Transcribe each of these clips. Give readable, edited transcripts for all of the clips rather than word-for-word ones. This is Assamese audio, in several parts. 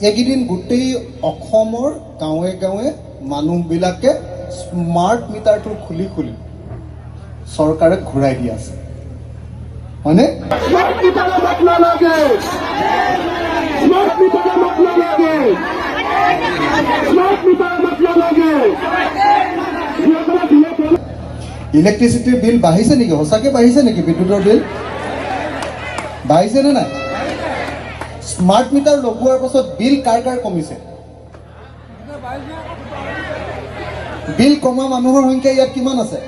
এইকেইদিন গোটেই অসমৰ গাঁৱে গাঁৱে মানুহবিলাকে স্মাৰ্ট মিটাৰটো খুলি খুলি চৰকাৰে ঘূৰাই দি আছে, হয়নে? স্মাৰ্ট মিটাৰে বাতলা লাগে, স্মাৰ্ট মিটাৰে বাতলা লাগে, স্মাৰ্ট মিটাৰে বাতলা লাগে। ইলেক্ট্ৰিচিটিৰ বিল বাঢ়িছে নেকি? সঁচাকৈ বাঢ়িছে নেকি? বিদ্যুতৰ বিল বাঢ়িছে নে নাই? স্মাৰ্ট মিটাৰ লগোৱাৰ পাছত বিল কাৰ কাৰ কমিছে? বিল কমা মানুহৰ সংখ্যা ইয়াত কিমান আছে?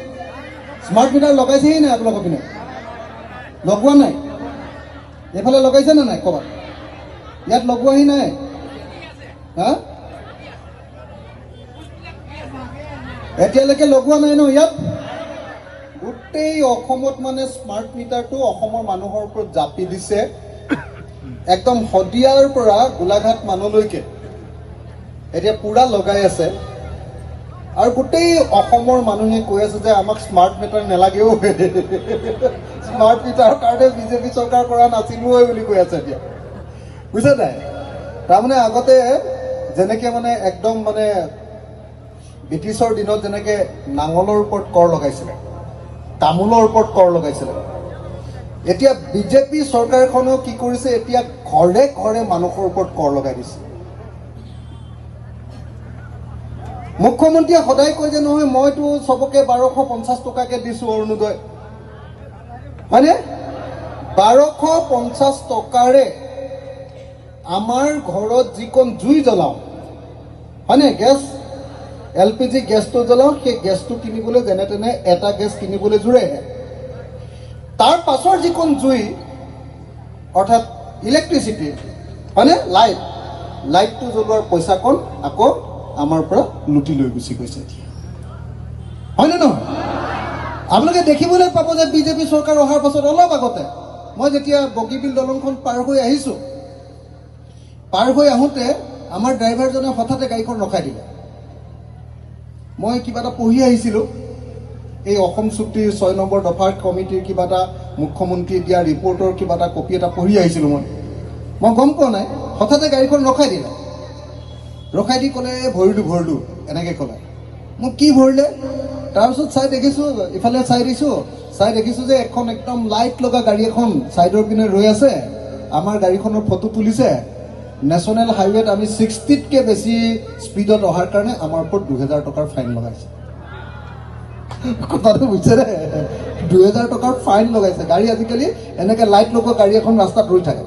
স্মাৰ্ট মিটাৰ লগাইছেহি নাই আপোনালোকৰ পিনে? লগোৱা নাই? এইফালে লগাইছে নে নাই? ক'ৰবাত ইয়াত লগোৱাহি নাই? হা, এতিয়ালৈকে লগোৱা নাই ন? ইয়াত গোটেই অসমত মানে স্মাৰ্ট মিটাৰটো অসমৰ মানুহৰ ওপৰত জাপি দিছে। একদম শদিয়াৰ পৰা গোলাঘাট মানুহলৈকে এতিয়া পুৰা লগাই আছে। আৰু গোটেই অসমৰ মানুহে কৈ আছে যে আমাক স্মাৰ্ট মিটাৰ নালাগেও, স্মাৰ্ট মিটাৰৰ কাৰণে বিজেপি চৰকাৰ কৰা নাছিলো বুলি কৈ আছে এতিয়া, বুজিছে নাই? তাৰমানে আগতে যেনেকে মানে একদম মানে ব্ৰিটিছৰ দিনত যেনেকে নাঙলৰ ওপৰত কৰ লগাইছিলে, তামোলৰ ওপৰত কৰ লগাইছিলে, এতিয়া বিজেপি চৰকাৰখনেও কি কৰিছে, এতিয়া ঘৰে ঘৰে মানুহৰ ওপৰত কৰ লগাই দিছে। মুখ্যমন্ত্ৰীয়ে সদায় কয় যে নহয় মইতো চবকে 1250 টকাকে দিছোঁ অৰুণোদয়, হয়নে? 1250 টকাৰে আমাৰ ঘৰত যিকণ জুই জ্বলাওঁ, হয়নে? গেছ LPG গেছটো জ্বলাওঁ, সেই গেছটো কিনিবলৈ যেনে তেনে এটা গেছ কিনিবলৈ জোৰেহে। তাৰ পাছৰ যিকণ জুই অৰ্থাৎ ইলেক্ট্ৰিচিটি, হয়নে? লাইটটো জ্বলোৱাৰ পইচাকণ আকৌ আমাৰ পৰা লুটি লৈ গুচি গৈছে এতিয়া, হয়নে নহয়? আপোনালোকে দেখিবলৈ পাব যে বিজেপি চৰকাৰ অহাৰ পাছত অলপ আগতে মই যেতিয়া বগীবিল দলংখন পাৰ হৈ আহিছোঁ, পাৰ হৈ আহোঁতে আমাৰ ড্ৰাইভাৰজনে হঠাতে গাড়ীখন ৰখাই দিলে। মই কিবা এটা পঢ়ি আহিছিলোঁ, এই অসম চুক্তিৰ 6 নম্বৰ দফাৰ কমিটিৰ কিবা এটা মুখ্যমন্ত্ৰীয়ে দিয়া ৰিপৰ্টৰ কিবা এটা কপি এটা পঢ়ি আহিছিলোঁ। মই গম পোৱা নাই, হঠাতে গাড়ীখন ৰখাই দিলে। ৰখাই দি ক'লে ভৰিলোঁ এনেকৈ ক'লে। মোক কি ভৰিলে? তাৰপিছত ইফালে চাই দেখিছোঁ যে এখন একদম লাইট লগা গাড়ী এখন ছাইডৰ পিনে ৰৈ আছে। আমাৰ গাড়ীখনৰ ফটো তুলিছে। নেশ্যনেল হাইৱেত আমি 60তকৈ বেছি স্পীডত অহাৰ কাৰণে আমাৰ ওপৰত 2000 টকাৰ ফাইন লগাইছে। কথাটো বুজিছেনে? 2000 টকাৰ ফাইন লগাইছে। গাড়ী আজিকালি এনেকৈ লাইট লগোৱা গাড়ী এখন ৰাস্তাত ৰৈ থাকে।